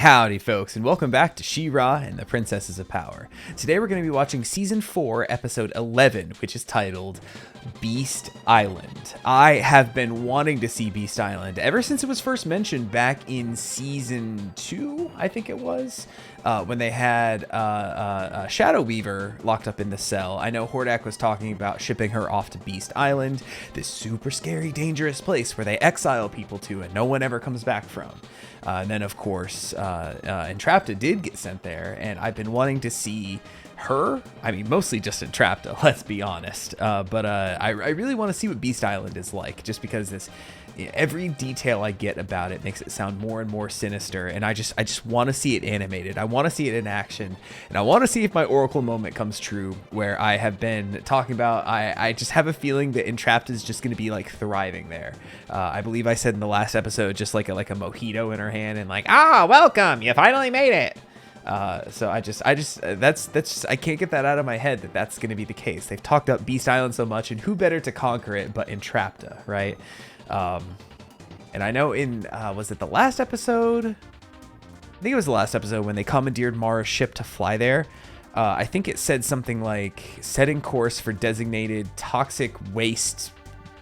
Howdy folks, and welcome back to She-Ra and the Princesses of Power. Today we're going to be watching Season 4, Episode 11, which is titled Beast Island. I have been wanting to see Beast Island ever since it was first mentioned back in Season 2, I think it was, when they had Shadow Weaver locked up in the cell. I know Hordak was talking about shipping her off to Beast Island, this super scary, dangerous place where they exile people to and no one ever comes back from. And then, of course, Entrapta did get sent there, and I've been wanting to see her. I mean, mostly just Entrapta, let's be honest. But I really want to see what Beast Island is like, just because every detail I get about it makes it sound more and more sinister, and I just want to see it animated. I want to see it in action, and I want to see if my Oracle moment comes true, where I have been talking about. I just have a feeling that Entrapta is just going to be like thriving there. I believe I said in the last episode, just like a mojito in her hand, and like, welcome, you finally made it. So I can't get that out of my head that that's going to be the case. They've talked up Beast Island so much, and who better to conquer it but Entrapta, right? And I know in, was it the last episode? I think it was the last episode when they commandeered Mara's ship to fly there. I think it said something like setting course for designated toxic waste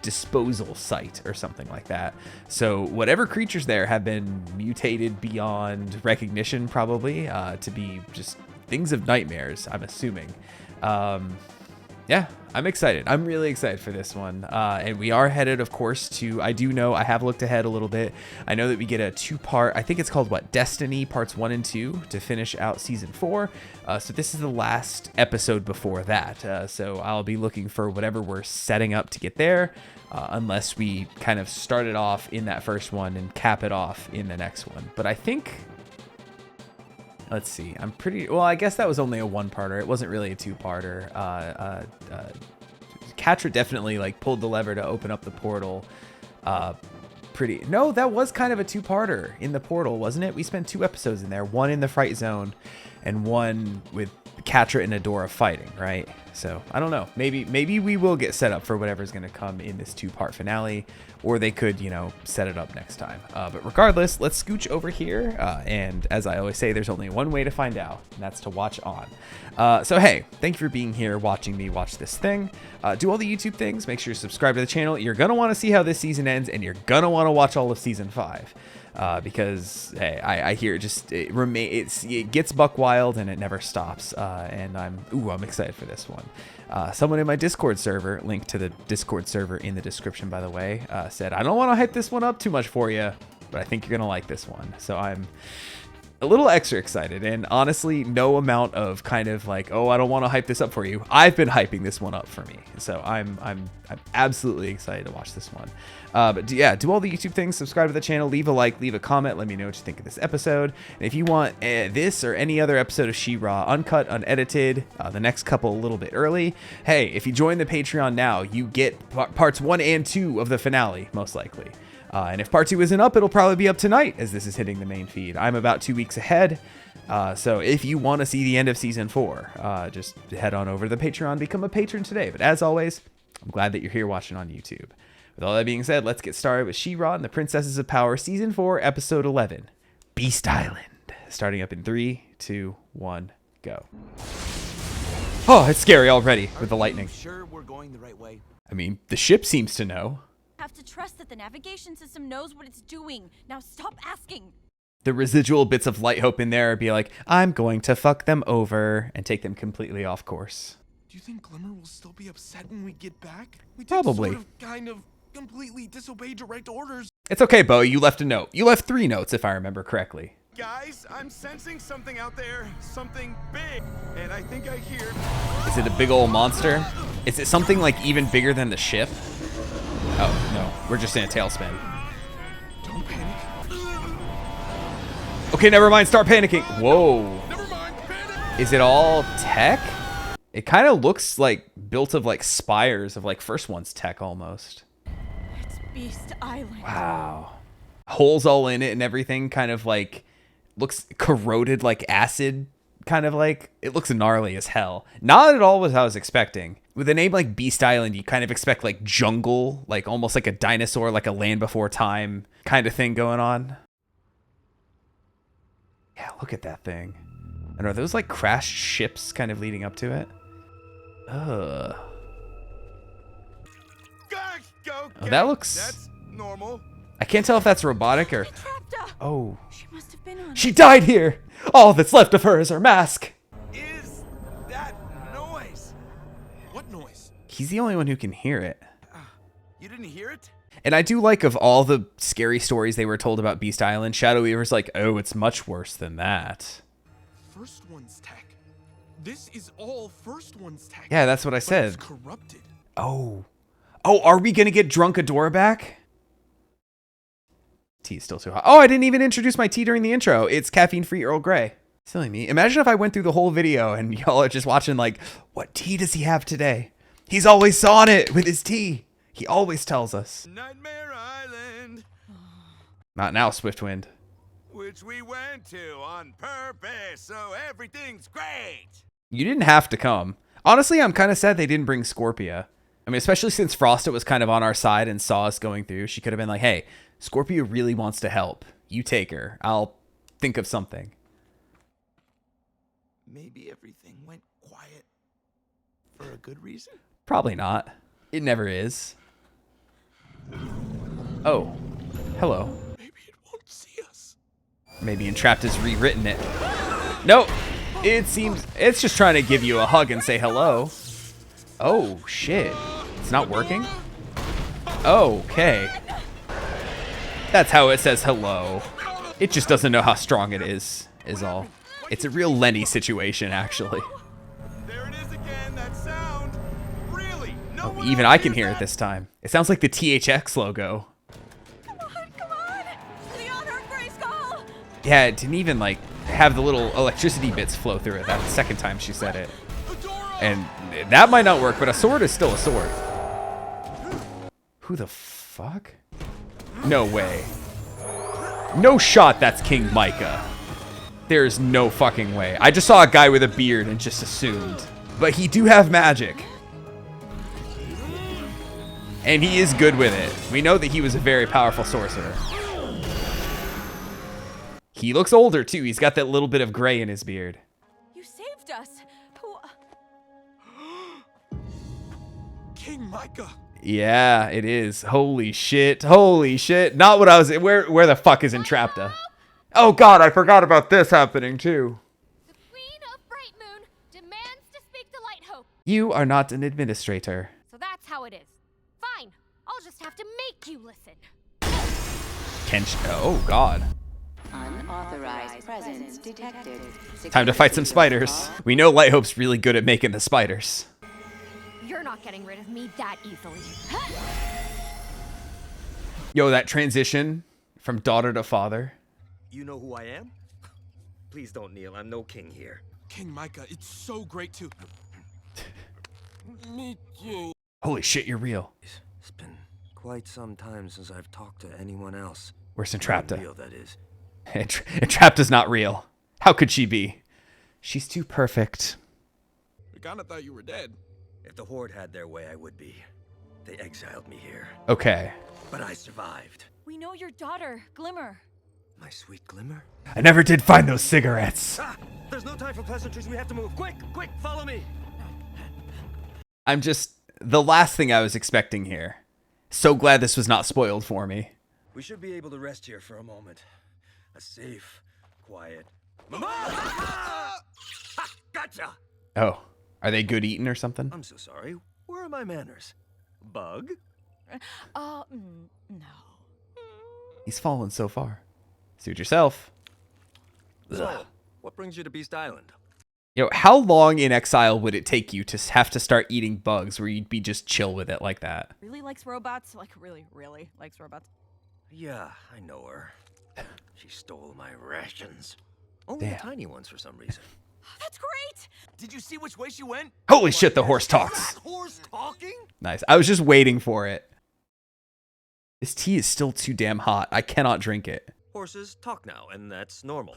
disposal site or something like that. So whatever creatures there have been mutated beyond recognition, probably, to be just things of nightmares, I'm assuming. Yeah, I'm excited. I'm really excited for this one. And we are headed, of course, to, I have looked ahead a little bit. I know that we get a two-part, I think it's called, Destiny Parts 1 and 2 to finish out Season 4. So this is the last episode before that. So I'll be looking for whatever we're setting up to get there, unless we kind of start it off in that first one and cap it off in the next one. But I think... Let's see. Well, I guess that was only a one-parter. It wasn't really a two-parter. Catra definitely pulled the lever to open up the portal. No, that was kind of a two-parter in the portal, wasn't it? We spent 2 episodes in there, one in the Fright Zone and one with Catra and Adora fighting, right? So I don't know. Maybe we will get set up for whatever's going to come in this 2-part finale, or they could, set it up next time. But regardless, let's scooch over here. And as I always say, there's only one way to find out, and that's to watch on. So hey, thank you for being here, watching me watch this thing. Do all the YouTube things. Make sure you subscribe to the channel. You're going to want to see how this season ends, and you're going to want to watch all of Season 5. Because hey, I hear it gets buck wild and it never stops. And I'm excited for this one. Someone in my Discord server, link to the Discord server in the description, by the way, said, I don't want to hype this one up too much for you, but I think you're going to like this one. So I'm a little extra excited, and honestly, no amount of kind of I don't want to hype this up for you. I've been hyping this one up for me, so I'm absolutely excited to watch this one. But do all the YouTube things, subscribe to the channel, leave a like, leave a comment, let me know what you think of this episode. And if you want this or any other episode of She-Ra uncut, unedited, the next couple a little bit early, hey, if you join the Patreon now, you get parts 1 and 2 of the finale, most likely. And if part 2 isn't up, it'll probably be up tonight as this is hitting the main feed. I'm about 2 weeks ahead. So if you want to see the end of Season 4, just head on over to the Patreon, become a patron today. But as always, I'm glad that you're here watching on YouTube. With all that being said, let's get started with She-Ra and the Princesses of Power, Season 4, Episode 11, Beast Island. Starting up in 3, 2, 1, go. Oh, it's scary already with the lightning. Sure we're going the right way? I mean, the ship seems to know. Have to trust that the navigation system knows what it's doing. Now stop asking. The residual bits of light hope in there be like, I'm going to fuck them over and take them completely off course. Do you think Glimmer will still be upset when we get back? We did Probably. kind of completely disobey direct orders. It's okay, Bo. You left a note. You left 3 notes, if I remember correctly. Guys, I'm sensing something out there. Something big. And I think I hear... Is it a big old monster? Is it something even bigger than the ship? Oh, no. We're just in a tailspin. Don't panic. Okay, never mind. Start panicking. Whoa. Never mind. Panic. Is it all tech? It kind of looks built of spires of First One's tech almost. It's Beast Island. Wow. Holes all in it and everything, kind of looks corroded like acid. Kind of it looks gnarly as hell. Not at all what I was expecting. With a name like Beast Island, you kind of expect jungle, almost like a dinosaur, like a Land Before Time kind of thing going on. Look at that thing. And are those like crashed ships kind of leading up to it? Ugh. Gosh, go. Oh, that looks... That's normal. I can't tell if that's robotic or... They trapped her. Oh. She must have been on. She died here! All that's left of her is her mask! Is that noise? What noise? He's the only one who can hear it. You didn't hear it? And I do like, of all the scary stories they were told about Beast Island, Shadow Weaver's like, oh, it's much worse than that. First one's tech. This is all first one's tech. Yeah, that's what I But said. it's corrupted. Oh. Oh, are we gonna get Drunk Adora back? Tea is still too hot. Oh, I didn't even introduce my tea during the intro. It's caffeine-free Earl Grey. Silly me. Imagine if I went through the whole video and y'all are just watching like, what tea does he have today? He's always on it with his tea. He always tells us. Nightmare Island, Not now, Swiftwind. which we went to on purpose, so everything's great. You didn't have to come. Honestly, I'm kind of sad they didn't bring Scorpia. I mean, especially since Frosted was kind of on our side and saw us going through. She could have been like, hey, Scorpia really wants to help. You take her. I'll think of something. Maybe everything went quiet for a good reason. Probably not. It never is. Oh. Hello. Maybe it won't see us. Maybe Entrapped has rewritten it. Nope. It seems it's just trying to give you a hug and say hello. Oh, shit. It's not working? Okay. That's how it says hello. It just doesn't know how strong it is all. It's a real Lenny situation, actually. There it is again, that sound. Really? No Oh, one even else I can hears hear it that? this time. It sounds like the THX logo. Come on, come on. To the honor of Grayskull. Yeah, it didn't even, like, have the little electricity bits flow through it that second time she said it. And that might not work, but a sword is still a sword. Who the fuck? No way. No shot that's King Micah. There's no fucking way. I just saw a guy with a beard and just assumed. But he do have magic. And he is good with it. We know that he was a very powerful sorcerer. He looks older too. He's got that little bit of gray in his beard. You saved us. Who? King Micah. Yeah, it is. Holy shit. Holy shit. Not what I was... Where the fuck is Entrapta? Oh god, I forgot about this happening too. The Queen of Bright Moon demands to speak to Light Hope. You are not an administrator. So that's how it is. Fine. I'll just have to make you listen. Oh god. Unauthorized presence detected. Time to fight some spiders. We know Light Hope's really good at making the spiders. You're not getting rid of me that easily. Yo, that transition from daughter to father. You know who I am? Please don't kneel. I'm no king here. King Micah, it's so great to meet you. Holy shit, you're real. It's been quite some time since I've talked to anyone else. Where's Not Entrapta? real, that is. Entrapta's not real. How could she be? She's too perfect. We kinda thought you were dead. If the Horde had their way, I would be. They exiled me here, Okay. but I survived. We know your daughter, Glimmer. My sweet Glimmer? I never did find those cigarettes. Ah! There's no time for pleasantries. We have to move. Quick, quick, follow me. I'm just the last thing I was expecting here. So glad this was not spoiled for me. We should be able to rest here for a moment. A safe, quiet. Mama! Ha! Gotcha! Oh, are they good eating or something? I'm so sorry. Where are my manners? Bug? No. He's fallen so far. Suit yourself. So, what brings you to Beast Island? Yo, how long in exile would it take you to have to start eating bugs where you'd be just chill with it like that? Really likes robots. Like, really, really likes robots. Yeah, I know her. She stole my rations. Only the Damn. tiny ones for some reason. That's great. Did you see which way she went? Holy shit, the horse talks. Horse talking? Nice. I was just waiting for it. This tea is still too damn hot. I cannot drink it. Horses talk now, and that's normal.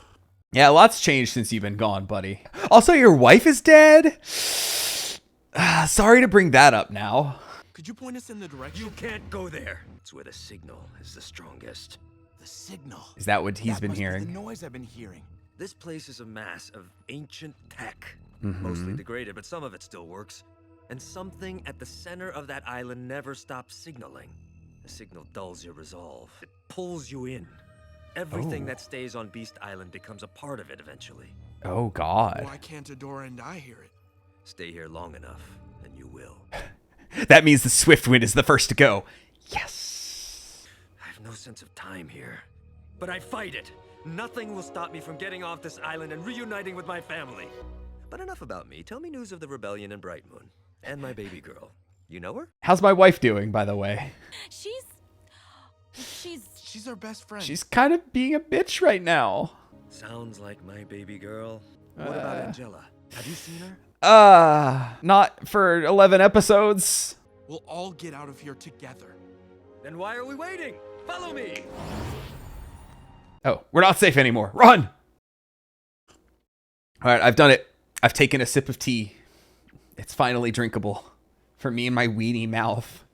Yeah, a lot's changed since you've been gone, buddy. Also, your wife is dead? Sorry to bring that up now. Could you point us in the direction? You can't go there. It's where the signal is the strongest. The signal. Is that what he's That been must be hearing? the noise I've been hearing. This place is a mass of ancient tech. Mostly degraded, but some of it still works. And something at the center of that island never stops signaling. The signal dulls your resolve. It pulls you in. Everything that stays on Beast Island becomes a part of it eventually. Oh, God. Why can't Adora and I hear it? Stay here long enough, and you will. That means the Swiftwind is the first to go. Yes. I have no sense of time here. But I fight it. Nothing will stop me from getting off this island and reuniting with my family. But enough about me. Tell me news of the rebellion in Bright Moon. And my baby girl. You know her? How's my wife doing, by the way? She's our best friend. She's kind of being a bitch right now. Sounds like my baby girl. What about Angela? Have you seen her? Not for 11 episodes. We'll all get out of here together. Then why are we waiting? Follow me! Oh, we're not safe anymore. Run! All right, I've done it. I've taken a sip of tea. It's finally drinkable for me and my weenie mouth.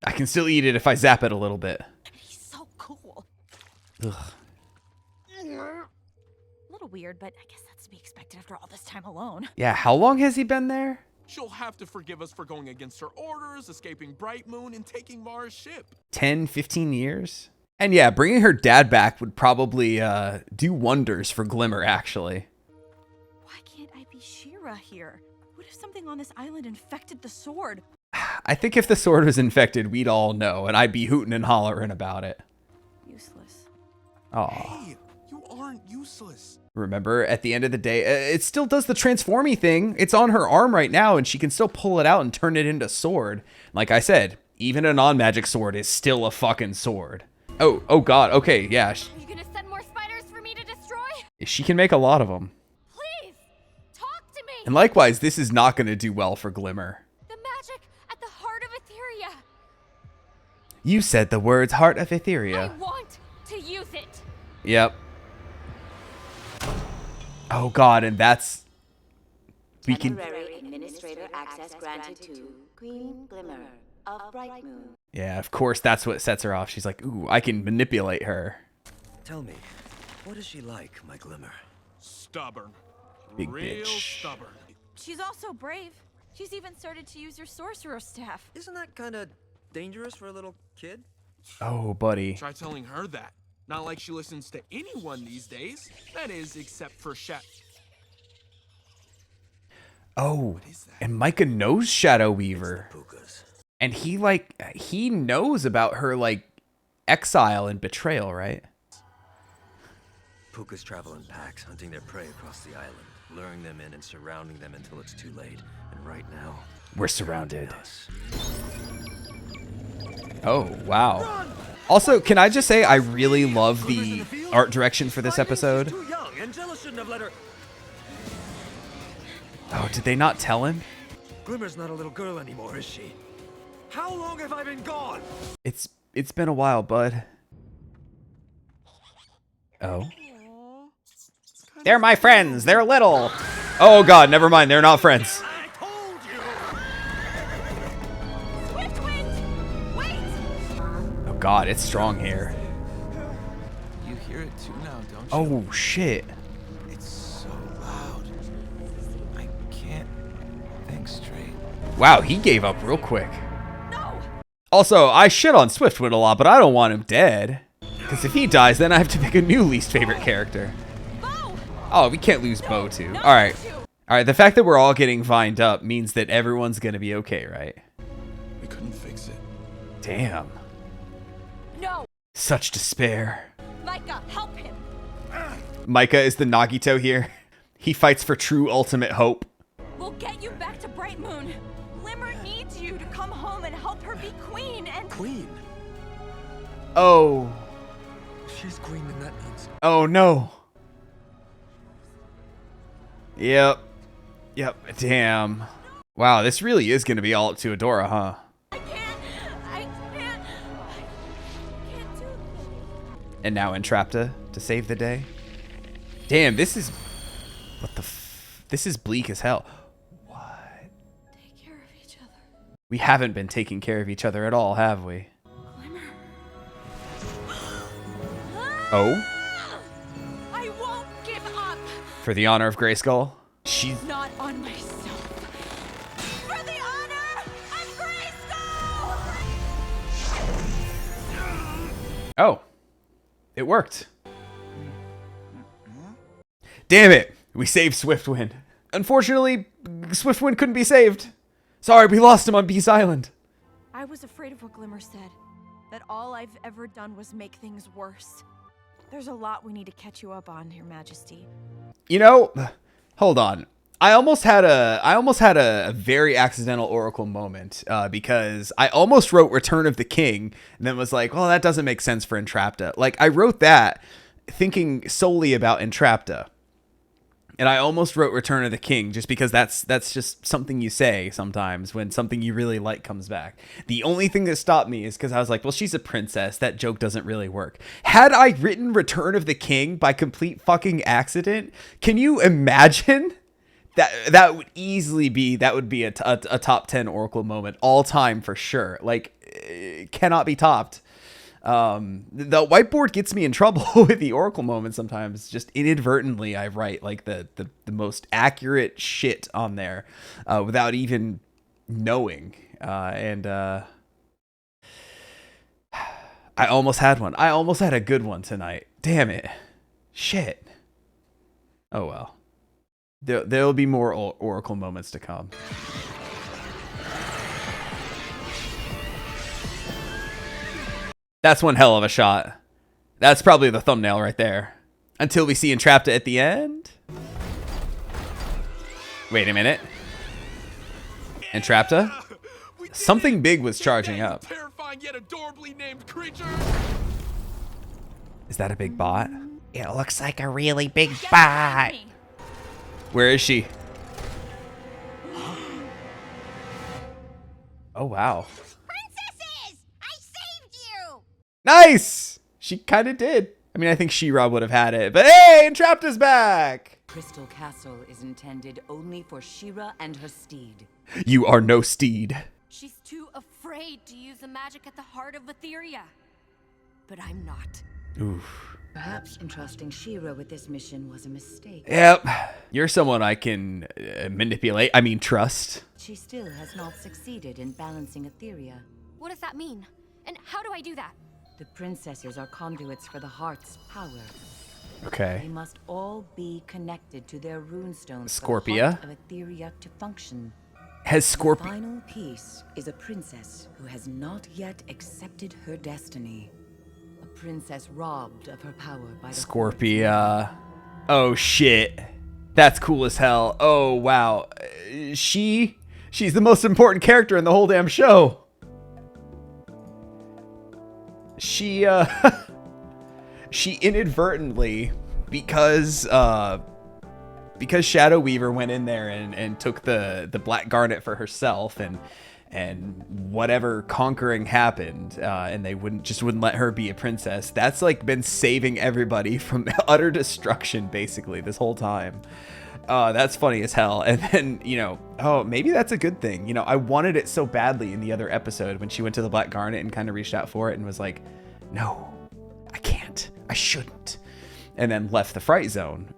I can still eat it if I zap it a little bit. He's so cool. Ugh. A little weird, but I guess that's to be expected after all this time alone. Yeah, how long has he been there? She'll have to forgive us for going against her orders, escaping Bright Moon, and taking Mara's ship. 10, 15 years? And yeah, bringing her dad back would probably do wonders for Glimmer, actually. Why can't I be She-Ra here? What if something on this island infected the sword? I think if the sword was infected, we'd all know, and I'd be hooting and hollering about it. Useless. Aw. Hey, you aren't useless. Remember, at the end of the day, it still does the transforming thing. It's on her arm right now, and she can still pull it out and turn it into sword. Like I said, even a non-magic sword is still a fucking sword. Oh God, okay, yeah. Are you gonna send more spiders for me to destroy? She can make a lot of them. Please, talk to me! And likewise, this is not going to do well for Glimmer. The magic at the heart of Etheria. You said the words heart of I Etheria. want to use it. Yep. Oh God, and that's... We can... Temporary administrator access granted to Queen Glimmer of Bright Moon. Yeah, of course that's what sets her off. She's like, ooh, I can manipulate her. Tell me, what is she like, my Glimmer? Stubborn. Big Real bitch. stubborn. She's also brave. She's even started to use her sorcerer staff. Isn't that kind of dangerous for a little kid? Oh, buddy. Try telling her that. Not like she listens to anyone these days. That is, except for Oh, is that? and Micah knows Shadow Weaver. Pukas. And he knows about her, like, exile and betrayal, right? Pukas travel in packs, hunting their prey across the island, luring them in and surrounding them until it's too late. And right now, We're surrounded. us. Oh, wow. Also, can I just say I really love the art direction for this episode? Too young. Angela shouldn't have let her. Oh, did they not tell him? Glimmer's not a little girl anymore, is she? How long have I been gone? It's been a while, bud. Oh. They're my friends. They're little. Oh God, never mind. They're not friends. I told you. Swiftwind! Wait! Oh God, it's strong here. You hear it too now, don't Oh shit. It's so loud. I can't think straight. Wow, he gave up real quick. No! Also, I shit on Swiftwind a lot, but I don't want him dead. Because if he dies, then I have to pick a new least favorite character. Bo! Oh, we can't lose Bo too. No, All right. you. All right, the fact that we're all getting vined up means that everyone's going to be okay, right? We couldn't fix it. Damn. No! Such despair. Micah, help him! Micah is the Nagito here. He fights for true ultimate hope. We'll get you back to Bright Moon. Glimmer needs you to come home and help her be queen and... Queen. Oh. She's queen, then that means. Oh no. Yep. Damn. Wow, this really is going to be all up to Adora, huh? I can't do this. And now Entrapta to save the day. Damn, this is... What the this is bleak as hell. What? Take care of each other. We haven't been taking care of each other at all, have we? Glimmer. Oh, I won't give up. for the honor of Grayskull. She's Not on myself. For the honor of Grayskull! Oh, it worked. Damn it. We saved Swiftwind. Unfortunately, Swiftwind couldn't be saved. Sorry, we lost him on Beast Island. I was afraid of what Glimmer said. That all I've ever done was make things worse. There's a lot we need to catch you up on, Your Majesty. You know, hold on. I almost had a very accidental Oracle moment because I almost wrote Return of the King and then was like, well, that doesn't make sense for Entrapta. Like, I wrote that thinking solely about Entrapta. And I almost wrote Return of the King just because that's just something you say sometimes when something you really like comes back. The only thing that stopped me is because I was like, well, she's a princess. That joke doesn't really work. Had I written Return of the King by complete fucking accident, can you imagine? That would easily be, a top 10 Oracle moment all time for sure. Like, it cannot be topped. The whiteboard gets me in trouble with the Oracle moment sometimes. Just inadvertently, I write like the most accurate shit on there without even knowing. I almost had one. I almost had a good one tonight. Damn it. Shit. Oh well. There'll be more Oracle moments to come. That's one hell of a shot. That's probably the thumbnail right there. Until we see Entrapta at the end. Wait a minute. Entrapta? Something big was charging up. Terrifying yet adorably named creature. Is that a big bot? It looks like a really big Get bot. behind me. Where is she? Oh, wow. Princesses! I saved you! Nice! She kind of did. I mean, I think She-Ra would have had it. But hey, Entrapta's back! Crystal Castle is intended only for She-Ra and her steed. You are no steed. She's too afraid to use the magic at the heart of Etheria. But I'm not. Oof. Perhaps entrusting She-Ra with this mission was a mistake. Yep. You're someone I can manipulate. I mean, trust. She still has not succeeded in balancing Etheria. What does that mean? And how do I do that? The princesses are conduits for the heart's power. They Okay. must all be connected to their runestones Scorpia? for the heart of Etheria to function. Has The Scorpio... final piece is a princess who has not yet accepted her destiny. A princess robbed of her power by the Scorpia. Oh, shit. That's cool as hell. Oh, wow. She's the most important character in the whole damn show. She inadvertently, because Shadow Weaver went in there and took the Black Garnet for herself and whatever conquering happened, and they wouldn't let her be a princess. That's like been saving everybody from utter destruction basically this whole time. That's funny as hell. And then, oh, maybe that's a good thing. I wanted it so badly in the other episode when she went to the Black Garnet and kind of reached out for it and was like, no, I can't, I shouldn't. And then left the Fright Zone.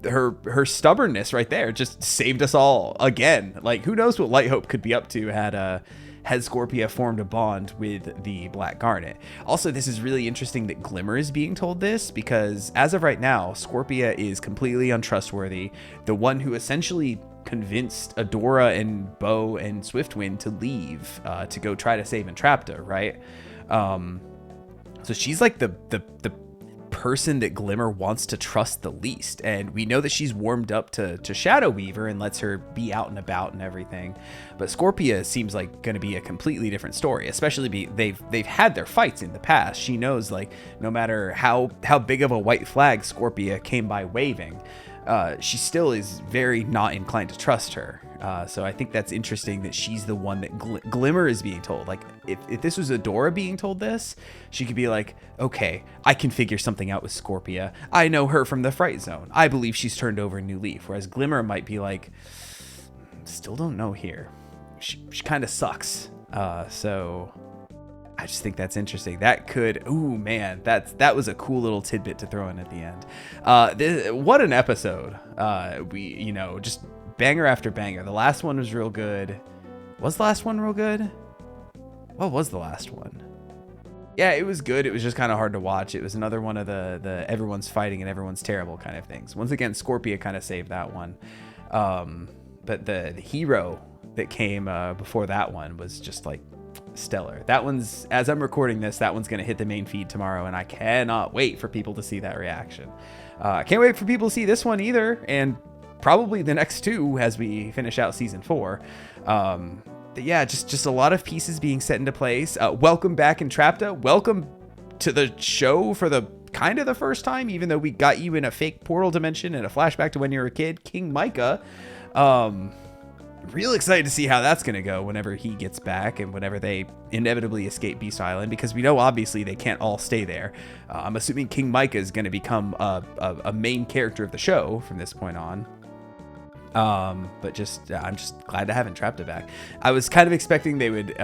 Her stubbornness right there just saved us all again. Like, who knows what Light Hope could be up to had Scorpia formed a bond with the Black Garnet. Also, this is really interesting that Glimmer is being told this, because as of right now, Scorpia is completely untrustworthy. The one who essentially convinced Adora and Bo and Swiftwind to leave to go try to save Entrapta, right? So she's like the person that Glimmer wants to trust the least, and we know that she's warmed up to Shadow Weaver and lets her be out and about and everything. But Scorpia seems like going to be a completely different story, especially they've had their fights in the past. She knows, like, no matter how big of a white flag Scorpia came by waving, she still is very not inclined to trust her. So I think that's interesting that she's the one that Glimmer is being told. Like, if this was Adora being told this, she could be like, okay, I can figure something out with Scorpia. I know her from the Fright Zone. I believe she's turned over a new leaf. Whereas Glimmer might be like, still don't know here. She kind of sucks. So I just think that's interesting. That could, ooh man, that was a cool little tidbit to throw in at the end. What an episode. Just banger after banger. The last one was real good. Was the last one real good? What was the last one? Yeah, it was good. It was just kind of hard to watch. It was another one of the everyone's fighting and everyone's terrible kind of things. Once again, Scorpia kind of saved that one. But the hero that came before that one was just like stellar. That one's, as I'm recording this, that one's going to hit the main feed tomorrow, and I cannot wait for people to see that reaction. I can't wait for people to see this one either, and probably the next two as we finish out season 4. Yeah, just a lot of pieces being set into place. Welcome back, Entrapta. Welcome to the show for the kind of the first time, even though we got you in a fake portal dimension and a flashback to when you were a kid. King Micah. Real excited to see how that's going to go whenever he gets back and whenever they inevitably escape Beast Island, because we know obviously they can't all stay there. I'm assuming King Micah is going to become a main character of the show from this point on. But I'm just glad to have Entrapta back. I was kind of expecting they would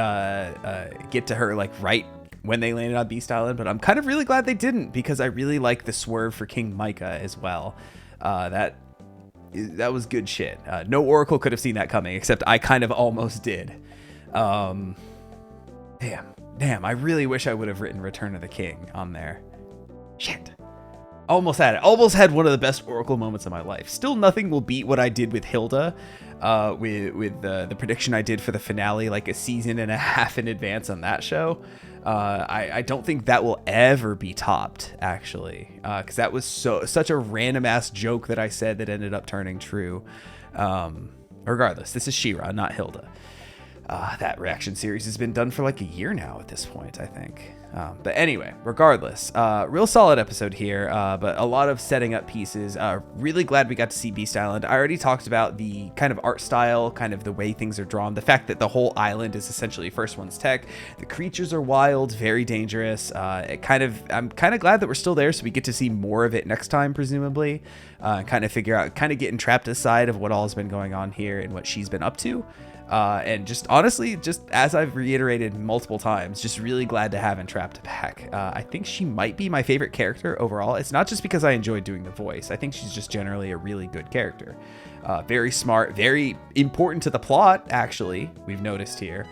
get to her like right when they landed on Beast Island, but I'm kind of really glad they didn't, because I really like the swerve for King Micah as well. That was good shit. No Oracle could have seen that coming, except I kind of almost did. Damn, I really wish I would have written Return of the King on there. Shit. Almost had it. Almost had one of the best Oracle moments of my life. Still nothing will beat what I did with Hilda, with the prediction I did for the finale like a season and a half in advance on that show. I don't think that will ever be topped, actually, because that was such a random ass joke that I said that ended up turning true. Regardless, this is She-Ra, not Hilda. That reaction series has been done for like a year now at this point, I think. But anyway, regardless, real solid episode here, but a lot of setting up pieces. Really glad we got to see Beast Island. I already talked about the kind of art style, kind of the way things are drawn, the fact that the whole island is essentially First One's tech. The creatures are wild, very dangerous. I'm kind of glad that we're still there, so we get to see more of it next time, presumably, kind of figure out, kind of get entrapped aside of what all has been going on here and what she's been up to. And just honestly, just as I've reiterated multiple times, just really glad to have Entrapta back. I think she might be my favorite character overall. It's not just because I enjoy doing the voice. I think she's just generally a really good character. Very smart, very important to the plot, actually, we've noticed here.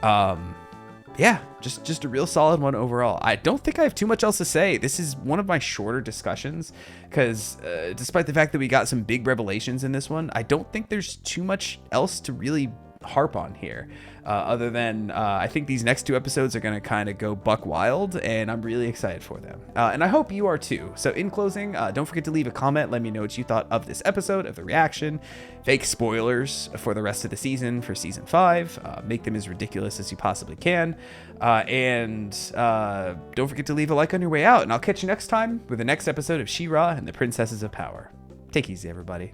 Yeah, just a real solid one overall. I don't think I have too much else to say. This is one of my shorter discussions because despite the fact that we got some big revelations in this one, I don't think there's too much else to really harp on here, other than I think these next 2 episodes are going to kind of go buck wild, and I'm really excited for them, and I hope you are too. So in closing, don't forget to leave a comment. Let me know what you thought of this episode, of the reaction, fake spoilers for the rest of the season, for season 5. Make them as ridiculous as you possibly can, and don't forget to leave a like on your way out, and I'll catch you next time with the next episode of She-Ra and the Princesses of Power. Take it easy, everybody.